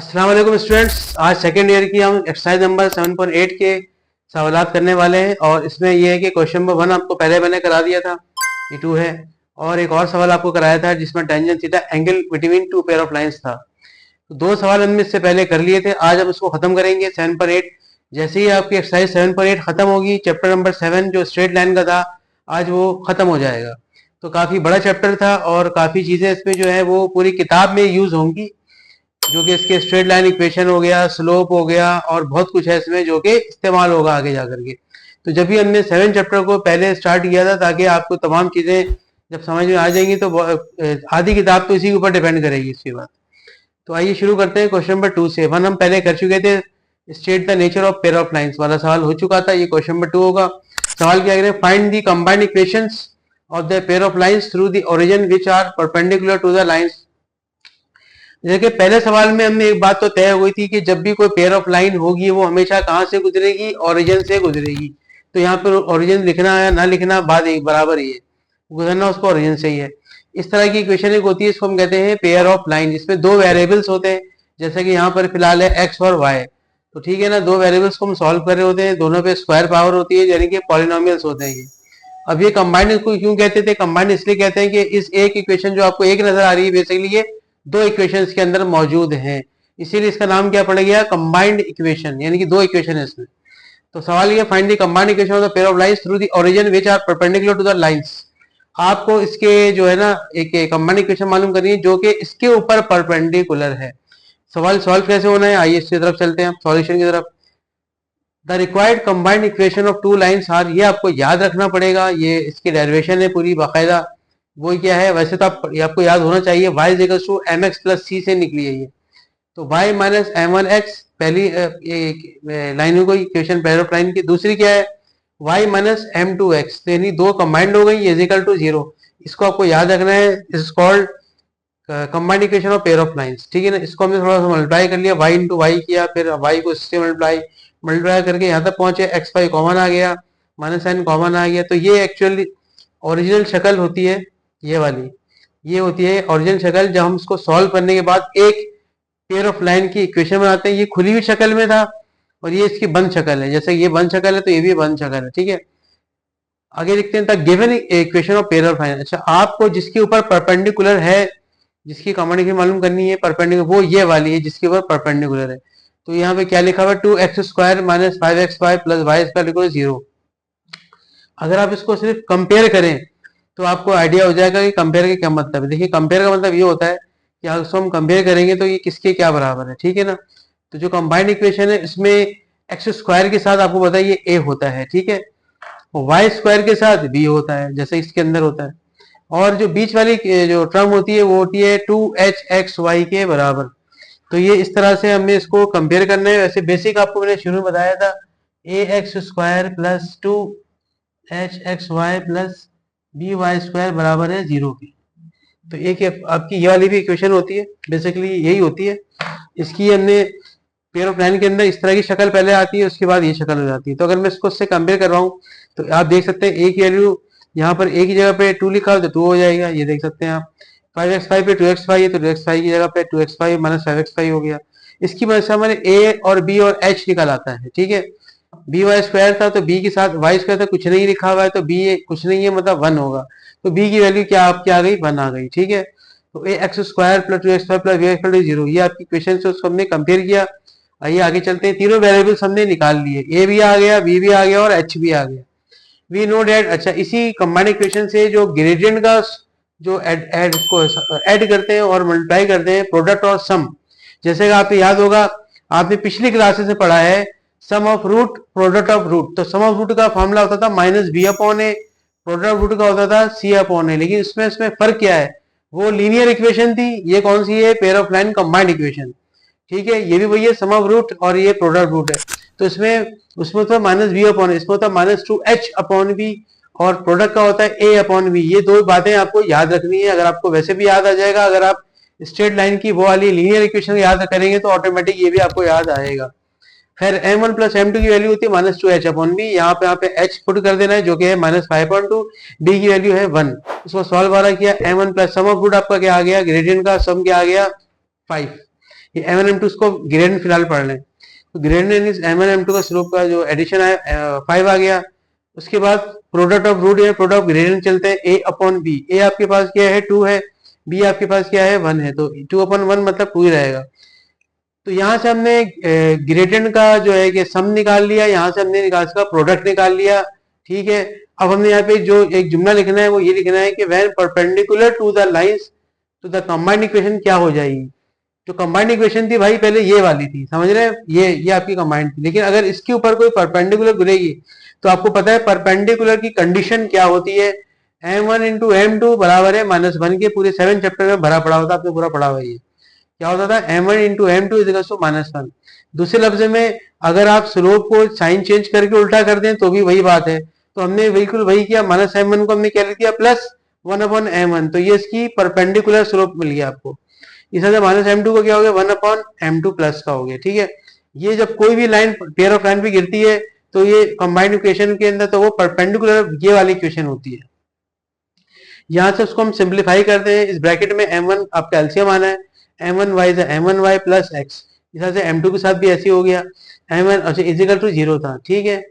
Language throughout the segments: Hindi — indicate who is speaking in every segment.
Speaker 1: अस्सलाम वालेकुम स्टूडेंट्स। आज सेकेंड ईयर की हम एक्सरसाइज नंबर 7.8 के सवालात करने वाले हैं और इसमें यह है कि क्वेश्चन नंबर 1 आपको पहले मैंने करा दिया था, ये 2 है, और एक और सवाल आपको कराया था जिसमें tangent theta angle between two pair of lines था। तो 2 सवाल हमने इससे पहले कर लिए थे। आज हम इसको खत्म करेंगे 7.8। जैसे ही आपकी एक्सरसाइज 7.8 खत्म होगी, चैप्टर नंबर 7 जो स्ट्रेट लाइन का था आज वो खत्म हो जाएगा। तो काफी बड़ा चैप्टर था और काफी चीजें इसमें जो है वो पूरी किताब में यूज होंगी, जो कि इसके स्ट्रेट लाइन इक्वेशन हो गया, स्लोप हो गया और बहुत कुछ है इसमें जो कि इस्तेमाल होगा आगे जाकर के। तो जब भी हमने 7 चैप्टर को पहले स्टार्ट किया था ताकि आपको तमाम चीजें जब समझ में आ जाएंगी तो आधी किताब तो इसी के ऊपर डिपेंड करेगी इसके बाद। तो आइए शुरू करते हैं क्वेश्चन नंबर 2 से। 1 हम पहले कर चुके थे, state the nature of pair of lines वाला सवाल हो चुका था। ये क्वेश्चन नंबर 2 होगा। सवाल क्या कह रहे हैं, find the combined equations of the pair of lines through the origin which are perpendicular to the lines. देखिए पहले सवाल में हमने एक बात तो तय हुई थी कि जब भी कोई पेयर ऑफ लाइन होगी वो हमेशा कहां से गुजरेगी, ओरिजिन से गुजरेगी। तो यहाँ पर ओरिजिन लिखना है ना लिखना बात एक बराबर ही है, गुजरना उसको ओरिजिन से ही है। इस तरह की इक्वेशन एक होती है, इसको हम कहते हैं पेयर ऑफ लाइन, जिसमें 2 वेरिएबल्स होते हैं। जैसे कि यहाँ पर फिलहाल है एक्स और वाई, तो ठीक है ना, 2 वेरिएबल्स को हम सॉल्व कर रहे होते हैं, दोनों पे स्क्वायर पावर होती है, यानी कि पॉलिनोमियल्स होते हैं ये। अब ये कंबाइंड इसको क्यों कहते थे, कंबाइंड इसलिए कहते हैं कि इस एक इक्वेशन जो आपको एक नजर आ रही है बेसिकली ये 2 इक्वेशंस के अंदर मौजूद हैं, इसीलिए इसका नाम क्या पड़ गया, कंबाइंड इक्वेशन, यानी कि 2 इक्वेशन है इसमें। तो सवाल ये, find the combined equation of the pair of lines through the origin which are perpendicular to the lines. आपको इसके जो है ना एक कंबाइंड इक्वेशन मालूम करनी है जो कि इसके ऊपर परपेंडिकुलर है। सवाल सॉल्व कैसे होना है, आइए इसकी तरफ चलते हैं, सॉल्यूशन की तरफ। The required combined equation of 2 lines are, ये आपको याद रखना पड़ेगा, ये इसकी डेरिवेशन है पूरी बाकायदा। वो क्या है, वैसे तो आपको याद होना चाहिए, y is equal to mx plus c से निकली है ये। तो y माइनस m1x पहली लाइन को इक्वेशन पेयर ऑफ लाइन की। दूसरी क्या है, y माइनस m2x, तो यानी 2 कंबाइंड हो गई, ये इज इक्वल टू 0। इसको आपको याद रखना है, is called combined equation of pair of lines, ठीक है ना। इसको हमने थोड़ा सा मल्टीप्लाई कर लिया, y इंटू वाई किया, फिर y को इससे मल्टीप्लाई करके यहाँ तक पहुंचे, एक्स वाई कॉमन आ गया, माइनस साइन कॉमन आ गया। तो ये एक्चुअली ओरिजिनल शक्ल होती है, ये वाली, ये होती है ओरिजिनल शक्ल। जब हम इसको सॉल्व करने के बाद एक पेयर ऑफ लाइन की इक्वेशन बनाते हैं, ये खुली हुई शक्ल में था और ये इसकी बंद शक्ल है। जैसे ये बंद शक्ल है तो ये भी बंद शक्ल है, ठीक है। आगे लिखते हैं, the given equation of pair of line. अच्छा, आपको जिसके ऊपर परपेंडिकुलर है, जिसकी कॉम्बिनेशन मालूम करनी है परपेंडिकुलर, वो ये वाली है जिसके ऊपर परपेंडिकुलर है। तो यहाँ पे क्या लिखा हुआ है, 2x square minus 5xy plus y square equal 0। अगर आप इसको सिर्फ कंपेयर करें तो आपको आइडिया हो जाएगा कि कंपेयर का क्या मतलब है। देखिए कंपेयर का मतलब ये होता है कि अगर इसको हम कंपेयर करेंगे तो ये किसके क्या बराबर है, ठीक है ना। तो जो कंबाइंड इक्वेशन है इसमें एक्स स्क्वायर के साथ आपको पता है ये a होता है, ठीक है, वाई स्क्वायर के साथ b होता है जैसे इसके अंदर होता है, और जो बीच वाली जो टर्म होती है वो होती है 2hxy के बराबर। तो ये इस तरह से हमने इसको कंपेयर करना है। वैसे बेसिक आपको मैंने शुरू में बताया था, a x square plus 2hxy plus b y square बराबर है 0 की। तो एक आपकी ये वाली भी इक्वेशन होती है, बेसिकली यही होती है। इसकी हमने पेयर ऑफ लाइन के अंदर इस तरह की शक्ल पहले आती है, उसके बाद ये शक्ल हो जाती है। तो अगर मैं इसको इससे कंपेयर कर रहा हूँ तो आप देख सकते हैं ए की वैल्यू यहाँ पर ए की जगह पे 2 लिखा हो तो 2 हो जाएगा, ये देख सकते हैं आप। 5x5 पे 2x5 है तो 2x5 की जगह पे 2x5 माइनस 5x5 हो गया। इसकी वजह से हमारे ए और बी और एच निकल आता है, ठीक है। बी वाई स्क्वायर था तो बी के साथ वाई स्क्वायर था, कुछ नहीं लिखा हुआ है तो बी कुछ नहीं है मतलब 1 होगा। तो बी की वैल्यू क्या आपकी आ गई, 1 आ गई, ठीक है। तो a x square plus 2x5 plus b x plus 0, ये आपकी क्वेश्चन से उसको हमने कंपेयर किया। आइए आगे चलते हैं, तीनों वेरिएबल्स हमने निकाल लिए, ए भी आ गया, बी भी आ गया और एच भी आ गया। We know that. अच्छा, इसी कंबाइंड इक्वेशन से जो ग्रेडियंट का जो ऐड करते हैं और मल्टीप्लाई करते हैं, प्रोडक्ट और सम। जैसे कि आपको याद होगा, आपने पिछली क्लासेस में पढ़ा है sum of root product of root. तो सम ऑफ रूट का फॉर्मूला होता था minus b upon a, product of root का होता था सी अपॉन ए। लेकिन इसमें फर्क क्या है, वो लीनियर इक्वेशन थी, ये कौन सी है, pair of line combined equation, ठीक है। ये भी वही है, सम ऑफ रूट और ये प्रोडक्ट रूट है। तो उसमें होता है माइनस बी अपॉन, इसमें होता है माइनस 2h अपॉन बी, और प्रोडक्ट का होता है ए अपॉन बी। ये 2 बातें आपको याद रखनी है। अगर आपको वैसे भी याद आ जाएगा, अगर आप स्ट्रेट लाइन की वो वाली लीनियर इक्वेशन याद करेंगे तो ऑटोमेटिक ये भी आपको याद आएगा। खैर m1 प्लस m2 की वैल्यू होती है माइनस 2h अपॉन बी, यहाँ पे h पुट कर देना है जो कि है माइनस 5.2, बी की वैल्यू है 1। इसको सॉल्व वाला किया, m1 plus some of root आपका क्या आ गया, ग्रेडियंट का सम क्या आ गया 5। ये M1 M2 इसको ग्रेडियंट फिलहाल पढ़ लें। तो ग्रेडियंट M1 M2 का स्लोप का जो एडिशन है 5 आ गया। उसके बाद प्रोडक्ट ऑफ रूट या प्रोडक्ट ऑफ ग्रेडियंट चलते हैं a अपॉन बी। ए आपके पास क्या है 2 है, बी आपके पास क्या है 1 है, तो 2/1 मतलब 2 ही रहेगा। तो यहाँ से हमने ग्रेडियंट का जो है कि सम निकाल लिया, यहाँ से हमने निकाल इसका प्रोडक्ट निकाल लिया, ठीक है। अब हमने यहाँ पे जो एक जुमला लिखना है वो ये लिखना है कि when perpendicular to the lines तो द कंबाइंड इक्वेशन क्या हो जाएगी। जो कंबाइंड इक्वेशन थी भाई पहले ये वाली थी, समझ रहे हैं, ये आपकी कंबाइंड थी, लेकिन अगर इसके ऊपर कोई परपेंडिकुलर गुजरेगी तो आपको पता है परपेंडिकुलर की कंडीशन क्या होती है, m1 इंटू m2 बराबर है -1 के। पूरे 7 चैप्टर में भरा पड़ा होता, आपने पूरा पढ़ा हुआ है। क्या होता था m1 into m2 is to -1। दूसरे लफ्ज में अगर आप स्लोप को साइन चेंज करके उल्टा कर दें तो भी वही बात है। तो हमने बिल्कुल वही किया, -m1 को हमने क्या लिख दिया +1/m1, तो ये इसकी परपेंडिकुलर स्लोप मिल गया आपको। इस तरह से -m2 को क्या हो गया 1/m2 प्लस का हो गया, ठीक है। ये जब कोई भी लाइन पेयर ऑफ लाइन पे गिरती है तो ये कंबाइंड इक्वेशन के अंदर तो वो परपेंडिकुलर ये वाली इक्वेशन होती है। यहाँ से उसको हम सिंप्लीफाई करते हैं, इस ब्रैकेट में m1 आपका एलसीएम आना है, m1y से m1y प्लस x, इस तरह से m2 के साथ भी ऐसे हो गया, m1 अच्छा इजिकल टू 0 था, ठीक है।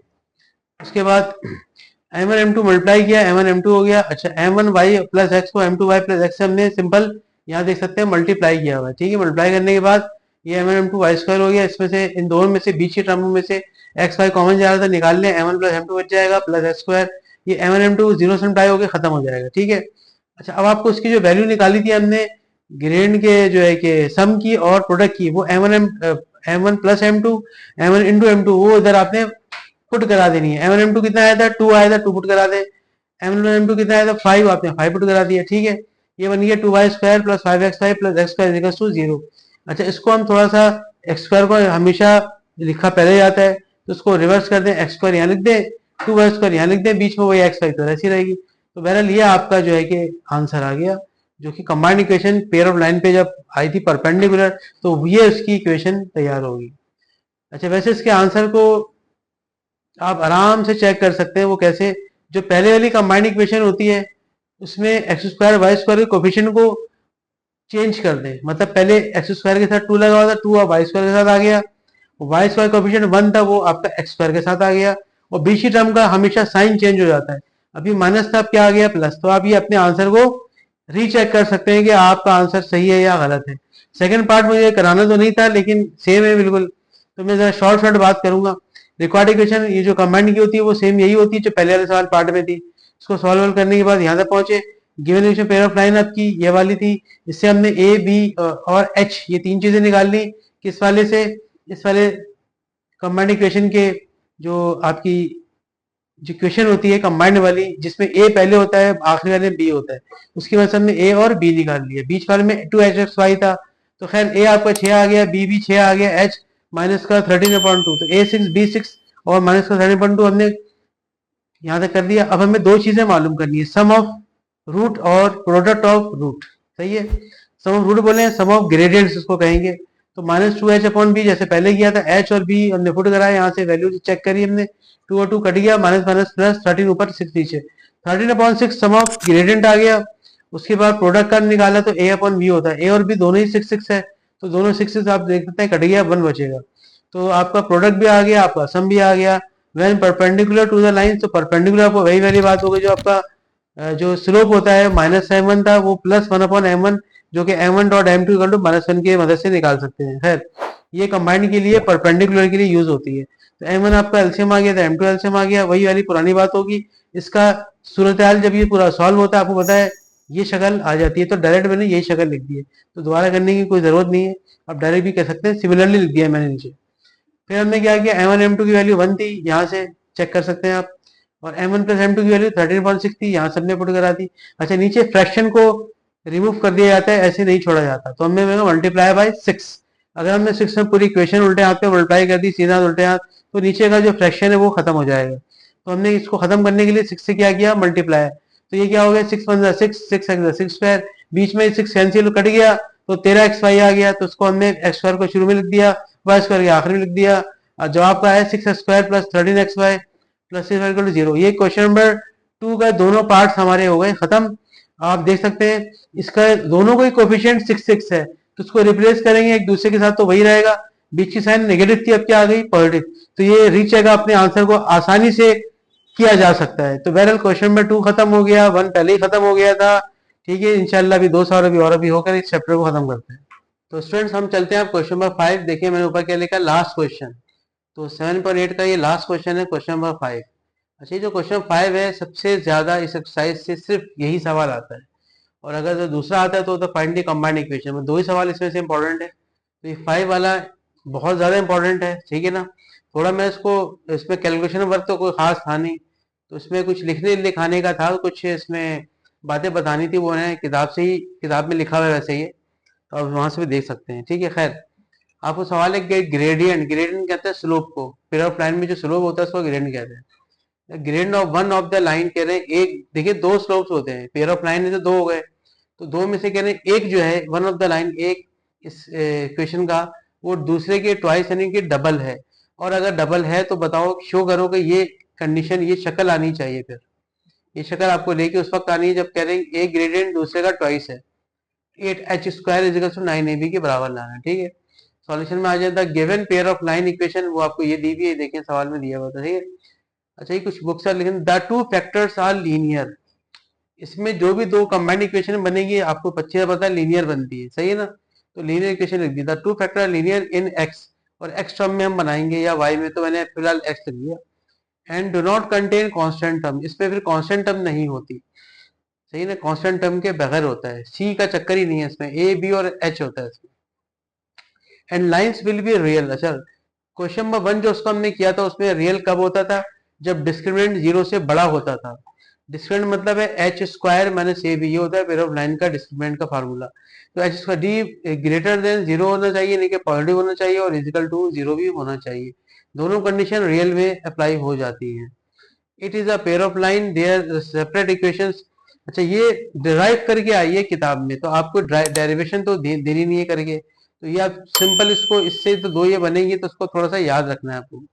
Speaker 1: उसके बाद m1 m2 मल्टीप्लाई किया, m1 m2 हो गया। अच्छा m1y प्लस x को m2y प्लस x से हमने सिंपल यहाँ देख सकते हैं मल्टीप्लाई किया हुआ है, ठीक है। मल्टीप्लाई करने के बाद ये m1 m2 y स्क्वायर हो गया, इसमें से इन दोनों में से बीच की टर्मों में से x y कॉमन जा रहा था, निकाल लिया, m1 प्लस m2 बच जाएगा प्लस x स्क्वायर, ये m1 m2 जीरो से मल्टीप्लाई होकर खत्म हो जाएगा, ठीक है। अच्छा अब आपको इसकी जो वैल्यू निकाली थी हमने ग्रेडियंट के जो है कि सम की और प्रोडक्ट की, वो m1 plus m2 m1 into m2 वो इधर आपने पुट करा देनी है। m1 m2 कितना आया था 2 आया था, 2 पुट करा दे। m1 m2 कितना आया था 5, आपने 5 पुट करा दिया, ठीक है। ये बन गया 2y square plus 5x5 plus x square equals to 0। अच्छा इसको हम थोड़ा सा x स्क्वायर को हमेशा लिखा पहले जाता है तो उसको रिवर्स कर दें, x स्क्वायर यहाँ लिख दें, 2y स्क्वायर यहाँ लिख दें, बीच में वही x5 तो ऐसी रहेगी। तो बहरहाल ये आपका जो है कि आंसर आ गया, जो कि combined equation pair of line पे जब आई थी परपेंडिकुलर तो ये उसकी इक्वेशन तैयार होगी। अच्छा वैसे इसके आंसर को आप आराम से चेक कर सकते हैं, वो कैसे, जो पहले वाली कंबाइंड इक्वेशन होती है उसमें एक्स स्क्वायर वाई स्क्वायर के कोफिशिएंट को चेंज कर दें, मतलब पहले एक्स स्क्वायर के साथ 2 लगा हुआ था, 2 अब वाई स्क्वायर के साथ आ गया, वाई स्क्वायर कोफिशिएंट 1 था वो आपका एक्स स्क्वायर के साथ आ गया, और बीच की टर्म का हमेशा साइन चेंज हो जाता है, अभी माइनस था अब क्या आ गया प्लस। तो आप ये अपने आंसर को रीचेक कर सकते हैं कि आपका आंसर सही है या गलत है। सेकंड पार्ट मुझे कराना तो नहीं था लेकिन सेम है बिल्कुल, तो मैं जरा शॉर्ट बात करूंगा। रिक्वायर्ड इक्वेशन ये जो कंबाइंड की होती है वो सेम यही होती है जो पहले वाले सवाल पार्ट में थी। इसको सॉल्व करने के बाद यहाँ तक पहुंचे, given equation pair of line आपकी ये वाली थी, इससे हमने ए बी और एच ये 3 चीजें निकाल ली, किस वाले से, इस वाले कंबाइंड इक्वेशन के जो आपकी जो इक्वेशन होती है कंबाइंड वाली जिसमें ए पहले होता है आखिरी वाले में बी होता है, उसकी वजह से हमने ए और बी निकाल लिया। बीच वाले में 2hxy था तो खैर ए आपका 6 आ गया, बी भी 6 आ गया, एच माइनस का 13/2, तो ए 6 बी 6 और माइनस का 13/2 हमने यहाँ तक कर दिया। अब हमें 2 चीजें मालूम करनी है, सम ऑफ रूट और प्रोडक्ट ऑफ रूट, सही है। सम ऑफ रूट बोले हैं, सम ऑफ ग्रेडियंट्स इसको कहेंगे। तो -2h/b जैसे पहले किया था, h और b हमने पुट कराया, यहाँ से वैल्यू चेक करी हमने, 2 और 2 कट गया, माइनस माइनस प्लस 13 ऊपर 6 नीचे, 13/6 सम ऑफ ग्रेडियंट आ गया। उसके बाद प्रोडक्ट का निकाला तो a/b होता है, a और b दोनों ही 6 है, तो दोनों 6 आप देख सकते हैं कट गया, 1 बचेगा। तो आपका प्रोडक्ट भी आ गया, आपका सम भी आ गया। When perpendicular to the line, तो परपेंडिकुलर आपको वही वाली बात होगी जो आपका जो स्लोप होता है -m1 था वो +1/m1, जो कि m1 dot m2 equal to -1 की मदद से निकाल सकते हैं। खैर ये कंबाइंड के लिए परपेंडिकुलर के लिए यूज होती है। तो m1 आपका एलसीएम आ गया था, m2 एलसीएम आ गया, वही वाली पुरानी बात होगी। इसका सूरत हाल जब ये पूरा सॉल्व होता है आपको पता है ये शक्ल आ जाती है, तो डायरेक्ट मैंने यही शक्ल लिख दी है, तो दोबारा करने की कोई जरूरत नहीं है, आप डायरेक्ट भी कह सकते हैं, सिमिलरली लिख दिया मैंने नीचे। फिर हमने क्या किया, m1 m2 की वैल्यू 1 थी, यहाँ से चेक कर सकते हैं आप, और m1 प्लस m2 की वैल्यू 13.6 थी, यहाँ सबने पुट करा दी। अच्छा नीचे फ्रैक्शन को रिमूव कर दिया जाता है, ऐसे नहीं छोड़ा जाता, तो हमने मल्टीप्लाई बाय 6, अगर हमने 6 में पूरी इक्वेशन उल्टे हाथ पे मल्टीप्लाई कर दी सीधा उल्टे हाथ, तो नीचे का जो फ्रैक्शन है वो खत्म हो जाएगा। तो हमने इसको खत्म करने के लिए 6 से क्या किया मल्टीप्लाई, तो ये क्या हो गया 6 × 6 6 × 6 स्क्वायर, बीच में 6 कैंसिल कट गया तो 13xy आ गया, तो उसको हमने x स्क्वायर को शुरू में लिख दिया, y स्क्वायर के आखिर में लिख दिया, और जवाब का है 6x square plus 13xy plus 0। ये क्वेश्चन नंबर 2 का दोनों पार्ट्स हमारे हो गए खत्म। आप देख सकते हैं इसका दोनों को ही कोफिशिएंट 6 6 है, तो उसको रिप्लेस करेंगे एक दूसरे के साथ तो वही रहेगा, बीच की साइन नेगेटिव थी अब क्या आ गई पॉजिटिव, तो ये रीचेक अपने आंसर को आसानी से किया जा सकता है। तो बहरहाल क्वेश्चन नंबर 2 खत्म हो गया, 1 पहले ही खत्म हो गया था। ठीक है, इंशाल्लाह अभी 2 सवाल अभी होकर इस चैप्टर को खत्म करते हैं। तो स्टूडेंट्स हम चलते हैं अब क्वेश्चन नंबर 5। देखिए मैंने ऊपर क्या लिखा, लास्ट क्वेश्चन। तो 7.8 का ये लास्ट क्वेश्चन है, क्वेश्चन नंबर 5। अच्छा, ये जो क्वेश्चन 5 है सबसे ज्यादा इस एक्सरसाइज से सिर्फ यही सवाल आता है, और अगर जो दूसरा आता है तो फाइंड द कंबाइंड इक्वेशन में 2 ही सवाल इसमें से इंपॉर्टेंट है। तो ये 5 वाला बहुत ज्यादा इंपॉर्टेंट है, ठीक है ना। थोड़ा मैं इसको, इसमें कैलकुलेशन वर्क तो कोई खास था नहीं, तो इसमें कुछ लिखने लिखाने का था, कुछ इसमें बातें बतानी थी, वो है किताब से ही, किताब में लिखा हुआ है वैसे ये, तो आप वहां से भी देख सकते हैं। ठीक है, खैर आपको सवाल है कि ग्रेडियंट, ग्रेडियंट कहते हैं स्लोप को, पेयर ऑफ लाइन में जो स्लोप होता है उसको ग्रेडियंट कहते हैं। Gradient of one of the line कह रहे हैं, एक देखिए 2 स्लोप्स होते हैं, पेयर ऑफ लाइन में तो 2 हो गए, तो 2 में से कह रहे हैं एक जो है वन ऑफ द लाइन, एक इस इक्वेशन का वो दूसरे के ट्वाइस यानी कि डबल है, और अगर डबल है तो बताओ, शो करो कि ये कंडीशन, ये शक्ल आनी चाहिए, फिर ये शक्ल आपको लेके उस वक्त आनी है जब कह रहे हैं एक ग्रेडियंट दूसरे का ट्वाइस है, 8h² is equal to 9ab के बराबर लाना है। ठीक है, सॉल्यूशन में आ जाता है given pair of line equation, वो आपको ये दी भी है, देखिए सवाल में दिया हुआ था। ठीक है, अच्छा ये कुछ बुक्स है, लेकिन the two factors are linear, इसमें जो भी 2 कंबाइंड इक्वेशन बनेगी आपको 25 पता है लीनियर बनती है, सही है ना। तो लीनियर इक्वेशन लिख दी, the two factor linear in x, और एक्स टर्म में हम बनाएंगे या वाई में, तो मैंने फिलहाल एक्स लिख दिया। And do not contain constant term, इसमें फिर कांस्टेंट टर्म नहीं होती, सही ना, कांस्टेंट टर्म के बगैर होता है, सी का चक्कर ही नहीं है इसमें, ए बी और एच होता है इसमें। And lines will be real. अच्छा, क्वेश्चन नंबर 1 जो उसका हमने किया था उसमें रियल कब होता था, जब डिस्क्रिमिनेंट 0 से बड़ा होता था। डिस्क्रिमिनेंट मतलब है h² माइनस ए बी, ये होता है पेयर ऑफ लाइन का डिस्क्रिमिनेंट का फार्मूला। तो h² डी ग्रेटर देन 0 होना चाहिए, नहीं कि पॉजिटिव होना चाहिए, और इजिकल टू 0 भी होना चाहिए, दोनों कंडीशन रियल में अप्लाई हो जाती हैं। It is a pair of line, there separate equations. अच्छा, ये डिराइव करके आई है किताब में, तो आपको डेरिवेशन तो देनी नहीं है करके, तो ये आप सिंपल इसको, इससे तो 2 ये बनेंगे, तो उसको थोड़ा सा याद रखना है आपको।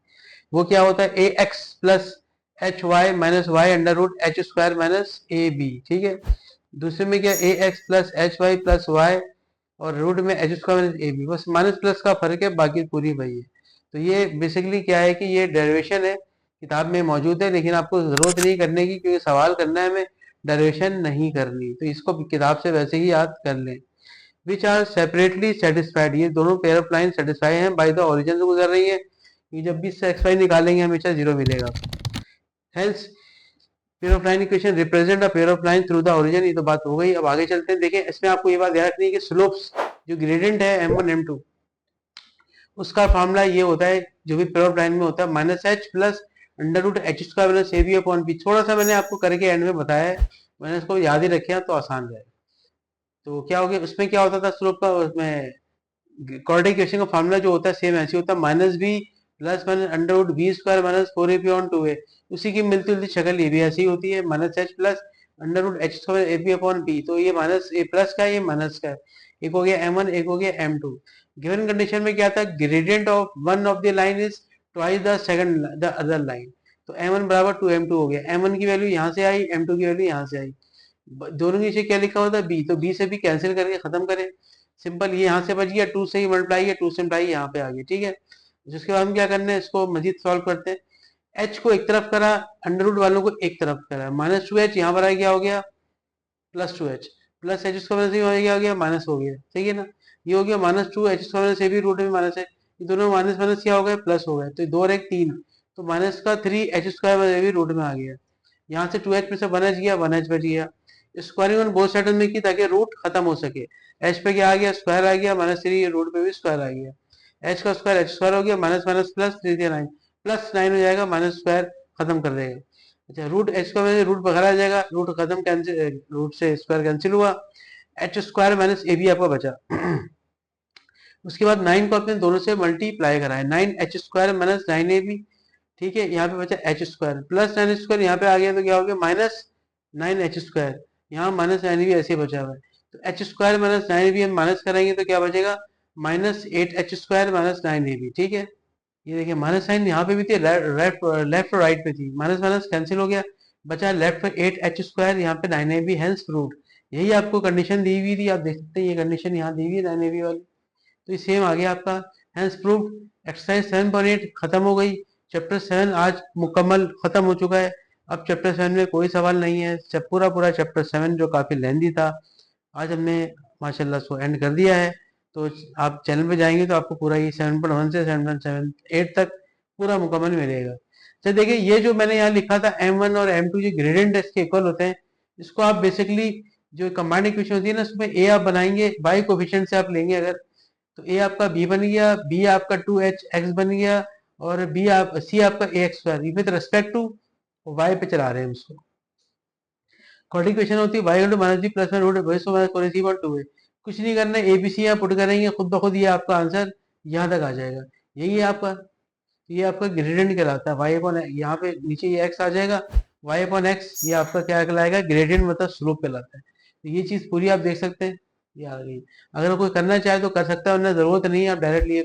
Speaker 1: वो क्या होता है, a x plus h y minus y under root h² minus a b. ठीक है, दूसरे में क्या, a x plus h y plus y, और रूट में h² माइनस ए बी, बस माइनस प्लस का फर्क है, बाकी पूरी वही है। तो ये बेसिकली क्या है कि ये डेरिवेशन है, किताब में मौजूद है, लेकिन आपको जरूरत नहीं करने की, क्योंकि सवाल करना है हमें, डेरिवेशन नहीं करनी, तो इसको किताब से वैसे ही याद कर लें। विच आर सेपरेटली सेटिस्फाइड, ये दोनों पेयर ऑफ लाइन सेटिस्फाई हैं बाय द ओरिजिन से गुजर रही है, ये जब भी इससे एक्स वाई निकालेंगे हमेशा 0 मिलेगा। Hence pair of line equation represent a pair of line through the origin, ये तो बात हो गई। अब आगे चलते हैं, देखें इसमें आपको ये बात याद रखनी है कि स्लोप्स जो ग्रेडियंट है m1 m2, उसका फार्मूला ये होता है, जो भी पेयर ऑफ लाइन में होता है, minus h plus under root h² minus a b upon b. थोड़ा सा मैंने आपको करके एंड में बताया है, मैंने इसको याद ही रखे तो आसान रहे। तो क्या हो गया, उसमें क्या होता था स्लोप का, उसमें क्वाड्रेटिक इक्वेशन का फार्मूला जो होता है सेम ऐसे होता है, minus b plus minus under root b square minus 4ab on 2a, उसी की मिलती जुलती शक्ल ये भी ऐसी होती है, minus h plus under root h square a b upon b. तो ये माइनस ए प्लस का है, ये माइनस का है, एक हो गया m1, एक हो गया m2। गिवन कंडीशन में क्या था, gradient of one of the line is twice the second the other line, तो m1 बराबर 2m2 हो गया, m1 की वैल्यू यहाँ से आई, m2 की वैल्यू यहाँ से आई, दोनों के नीचे क्या लिखा हुआ था b, तो b से भी कैंसिल करके खत्म करें, सिंपल, ये यहाँ से बच गया, 2 से ही मल्टीप्लाई है, 2 से मल्टीप्लाई यहाँ पे आ गया। ठीक है, जिसके बाद हम क्या करना है, इसको मजीद सॉल्व करते हैं। h को एक तरफ करा, अंडर रूट वालों को एक तरफ करा, माइनस 2h यहाँ पर आ गया, हो गया plus 2h plus h square minus हो गया माइनस हो गया, सही है ना। ये हो गया माइनस 2h स्क्वायर माइनस ए भी रूट में माइनस है, ये दोनों माइनस माइनस क्या हो गया, प्लस हो गया, तो 2 और 1 3, तो माइनस का 3h स्क्वायर माइनस ए भी रूट में आ गया, यहाँ से 2h में से 1h गया, 1h बच गया। स्क्वायरिंग ऑन बोथ साइड में की ताकि रूट खत्म हो सके, h पे क्या आ गया, स्क्वायर आ गया, माइनस 3, रूट पे भी स्क्वायर आ गया, h का स्क्वायर h स्क्वायर हो गया, माइनस माइनस प्लस 3 9 प्लस 9 हो जाएगा, माइनस स्क्वायर खत्म कर देगा। अच्छा, रूट h का वजह रूट बघरा आ जाएगा, रूट खत्म, कैंसिल, रूट से स्क्वायर कैंसिल हुआ, h स्क्वायर माइनस ए भी आपका बचा। उसके बाद 9 को अपने दोनों से मल्टीप्लाई कराए, 9h² माइनस 9ab, ठीक है, यहाँ पे बचा h² प्लस 9h², यहाँ पे आ गया तो क्या हो गया, माइनस 9h², यहाँ माइनस 9ab ऐसे बचा हुआ है, तो h² माइनस 9ab हम माइनस करेंगे तो क्या बचेगा, माइनस 8h² माइनस 9ab। ठीक है, ये देखिए माइनस साइन यहाँ पे भी थी, लेफ्ट और राइट पे थी, माइनस माइनस कैंसिल हो गया, बचा लेफ्ट पर 8h², यहाँ पे 9ab, हेंस प्रूव्ड यही आपको कंडीशन दी हुई थी, आप देख सकते हैं ये कंडीशन यहाँ दी हुई है 9 वाली। तो ये सेम आ गया आपका। हैंस प्रूव्ड एक्सरसाइज 7.8 खत्म हो गई। चैप्टर 7 आज मुकम्मल खत्म हो चुका है। अब चैप्टर 7 में कोई सवाल नहीं है। पूरा पूरा चैप्टर 7 जो काफी लेंदी था, आज हमने माशाल्लाह उसको एंड कर दिया है। तो आप चैनल पे जाएंगे तो आपको पूरा ये 7.1 से 7.8 तक पूरा मुकम्मल मिलेगा। अच्छा देखिए, ये जो मैंने यहाँ लिखा था M1 और M2 जो ग्रेडियंट इसके इक्वल होते हैं, इसको आप बेसिकली जो कमांड इक्वेशन होती है ना, उसमें ए आप बनाएंगे बाई कोफिशिएंट से आप लेंगे अगर, तो ए आपका बी बन गया, बी आपका 2h एक्स बन गया, और सी आपका a x square with respect to y पे चला रहे हैं उसको। क्वाड्रेटिक इक्वेशन होती है y into minus b plus में रूट माइनस 2 है। कुछ नहीं करना है, एबीसी यहाँ पुट करेंगे, खुद ब खुद ये आपका आंसर यहाँ तक आ जाएगा। यही है आपका, ये आपका ग्रेडियंट कहलाता है। वाई अपॉन यहाँ पे नीचे ये एक्स आ जाएगा, वाई अपॉन एक्स ये आपका क्या कहलाएगा, ग्रेडियंट मतलब स्लोप कहलाता है। तो ये चीज पूरी आप देख सकते हैं, ये आ गई। अगर कोई करना चाहे तो कर सकता है, वरना जरूरत नहीं है, आप डायरेक्टली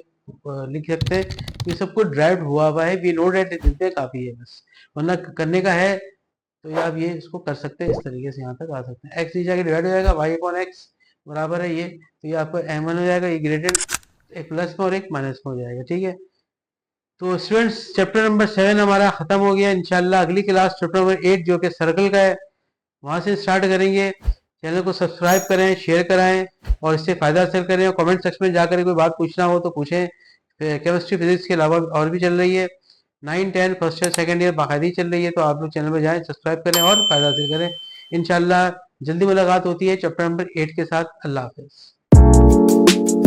Speaker 1: लिख सकते हैं। ये सब कुछ ड्राइव हुआ है, वी नो डेट इतने काफी है बस, वरना करने का है तो ये आप ये इसको कर सकते हैं, इस तरीके से यहाँ तक आ सकते हैं। एक्स नीचे डिवाइड हो जाएगा, वाई अपॉन एक्स बराबर है ये, तो ये आपको M1 हो जाएगा, ये ग्रेडियंट एक प्लस में और एक माइनस में हो जाएगा। ठीक है, तो स्टूडेंट्स चैप्टर नंबर 7 हमारा खत्म हो गया। इंशाल्लाह अगली क्लास चैप्टर नंबर 8 जो कि सर्कल का है, वहां से स्टार्ट करेंगे। चैनल को सब्सक्राइब करें, शेयर कराएं और इससे फायदा हासिल करें। और कमेंट सेक्शन में जाकर कोई बात पूछना हो तो पूछें। केमिस्ट्री फिजिक्स के अलावा और भी चल रही है, 9, 10 फर्स्ट ईयर सेकेंड ईयर बाकायदी चल रही है। तो आप लोग चैनल पर जाएं, सब्सक्राइब करें और फायदा हासिल करें। इंशाल्लाह जल्दी मुलाकात होती है चैप्टर नंबर 8 के साथ। अल्लाह हाफिज।